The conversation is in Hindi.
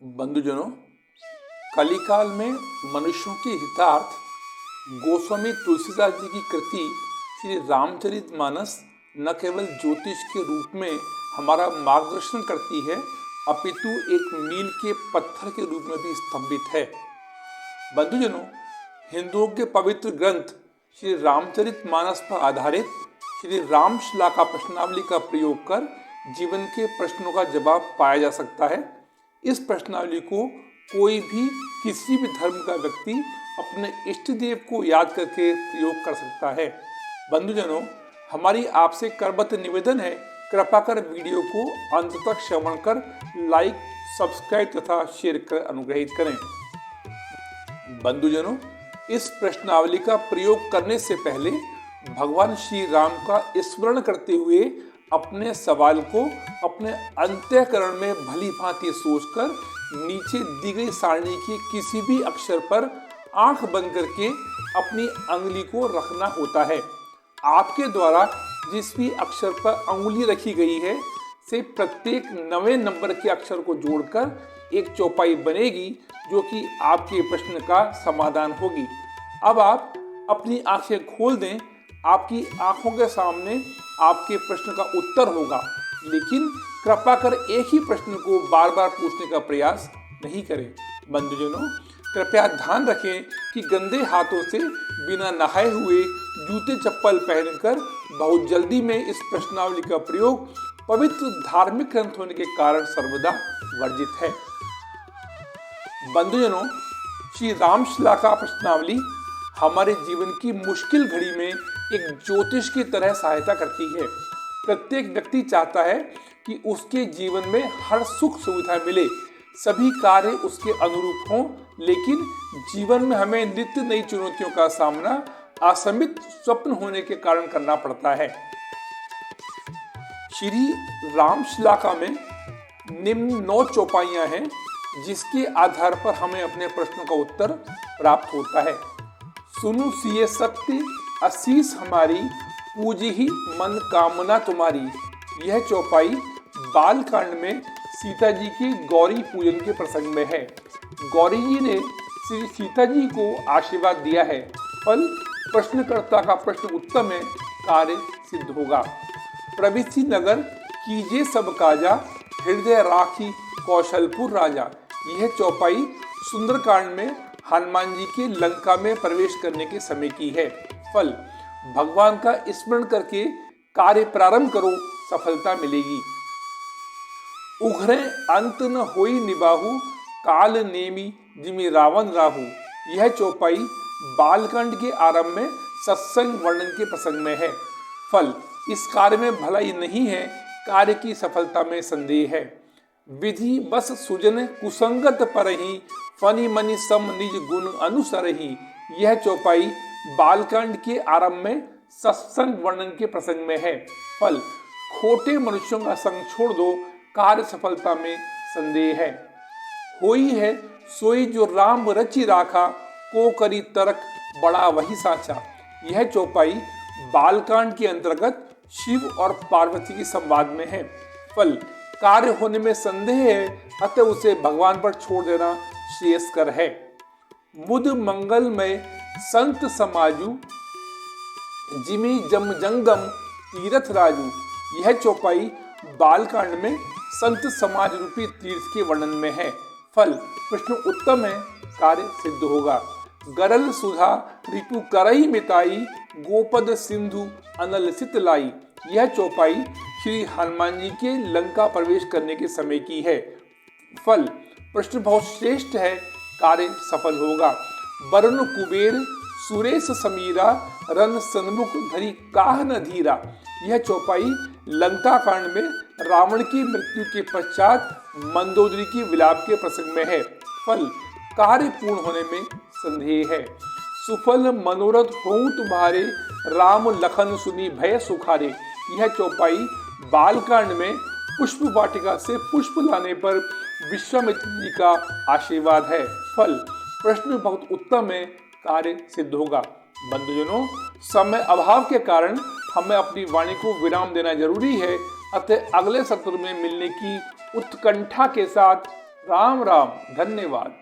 बंधुजनों, कलिकाल में मनुष्यों के हितार्थ गोस्वामी तुलसीदास जी की कृति श्री रामचरितमानस न केवल ज्योतिष के रूप में हमारा मार्गदर्शन करती है, अपितु एक मील के पत्थर के रूप में भी स्तंभित है। बंधुजनों, हिंदुओं के पवित्र ग्रंथ श्री रामचरितमानस पर आधारित श्री रामश्लाका प्रश्नावली का प्रयोग कर जीवन के प्रश्नों का जवाब पाया जा सकता है। इस प्रश्नावली को कोई भी किसी भी धर्म का व्यक्ति अपने इष्ट देव को याद करके प्रयोग कर सकता है। बंधुजनों, हमारी आपसे करबद्ध निवेदन है, कृपा कर वीडियो को अंत तक श्रवण कर लाइक, सब्सक्राइब तथा शेयर कर अनुग्रहित करें। बंधुजनों, इस प्रश्नावली का प्रयोग करने से पहले भगवान श्री राम का स्मरण करते हुए अपने सवाल को अपने अंतःकरण में भली भांति सोचकर नीचे दी गई सारणी के किसी भी अक्षर पर आंख बंद करके अपनी अंगुली को रखना होता है। आपके द्वारा जिस भी अक्षर पर अंगुली रखी गई है से प्रत्येक 9वें नंबर के अक्षर को जोड़कर एक चौपाई बनेगी, जो कि आपके प्रश्न का समाधान होगी। अब आप अपनी आंखें खोल दें। आपकी आंखों के सामने आपके प्रश्न का उत्तर होगा, लेकिन कृपा कर एक ही प्रश्न को बार बार पूछने का प्रयास नहीं करें। बंधुजनों, कृपया ध्यान रखें कि गंदे हाथों से बिना नहाए हुए जूते चप्पल पहनकर बहुत जल्दी में इस प्रश्नावली का प्रयोग पवित्र धार्मिक ग्रंथ होने के कारण सर्वदा वर्जित है। बंधुजनों, श्री रामश्लाका प्रश्नावली हमारे जीवन की मुश्किल घड़ी में एक ज्योतिष की तरह सहायता करती है। प्रत्येक व्यक्ति चाहता है कि उसके जीवन में हर सुख सुविधा मिले, सभी कार्य उसके अनुरूप हों, लेकिन जीवन में हमें नित्य नई चुनौतियों का सामना असीमित स्वप्न होने के कारण करना पड़ता है। श्री रामश्लाका में निम्न 9 चौपाइयां हैं, जिसके आधार पर हमें अपने प्रश्नों का उत्तर प्राप्त होता है। सुनु सिए सत्य आशीष हमारी, पूजी ही मन कामना तुम्हारी। यह चौपाई बालकांड में सीता जी के गौरी पूजन के प्रसंग में है। गौरी जी ने श्री सीता जी को आशीर्वाद दिया है। फल प्रश्नकर्ता का प्रश्न उत्तम है, कार्य सिद्ध होगा। प्रविशि नगर कीजिए सब काजा, हृदय राखी कौशलपुर राजा। यह चौपाई सुंदरकांड में हनुमान जी के लंका में प्रवेश करने के समय की है। फल भगवान का स्मरण करके कार्य प्रारंभ करो, सफलता मिलेगी। उघरे अंत न होई निबाहु, काल नेमी जिमि रावण राहु। यह चौपाई बालकांड के आरंभ में सत्संग वर्णन के प्रसंग में है। फल इस कार्य में भलाई नहीं है, कार्य की सफलता में संदेह है। विधि बस सुजन कुसंगत परहि, फनि मनि सम निज गुण अनुसरहि। यह चौपाई बालकांड के आरंभ में सत्संग वर्णन के प्रसंग में है। फल खोटे मनुष्यों का संग छोड़ दो, कार्य सफलता में संदेह है। होई है सोई जो राम रचि राखा, को करी तरक बड़ा वही साचा। यह चौपाई बालकांड के अंतर्गत शिव और पार्वती के संवाद में है। फल कार्य होने में संदेह है, अतः उसे भगवान पर छोड़ देना श्रेयस्कर है। मुद मंगल में संत समाजू, जिमी जम जंगम तीर्थ राजू। यह चौपाई बालकांड में संत समाज रूपी तीर्थ के वर्णन में है। फल प्रश्न उत्तम है, कार्य सिद्ध होगा। गरल सुधा ऋतु करई मिताई, गोपद सिंधु अनल सित लाई। यह चौपाई श्री हनुमान जी के लंका प्रवेश करने के समय की है। फल प्रश्न बहुत श्रेष्ठ है, कार्य सफल होगा। वरुण कुबेर सुरेश समीरा, रन सन्मुख धरी काह न धीरा। यह चौपाई लंका कांड में रावण की मृत्यु के पश्चात मंदोदरी की विलाप के प्रसंग में है। फल कार्य पूर्ण होने में संदेह है। सुफल मनोरथ हों तुम्हारे, राम लखन सुनी भय सुखारे। यह चौपाई बालकांड में पुष्प वाटिका से पुष्प लाने पर विश्वामित्र जी का आशीर्वाद है। फल प्रश्न बहुत उत्तम है, कार्य सिद्ध होगा। बंधुजनों, समय अभाव के कारण हमें अपनी वाणी को विराम देना जरूरी है, अतः अगले सत्र में मिलने की उत्कंठा के साथ राम राम, धन्यवाद।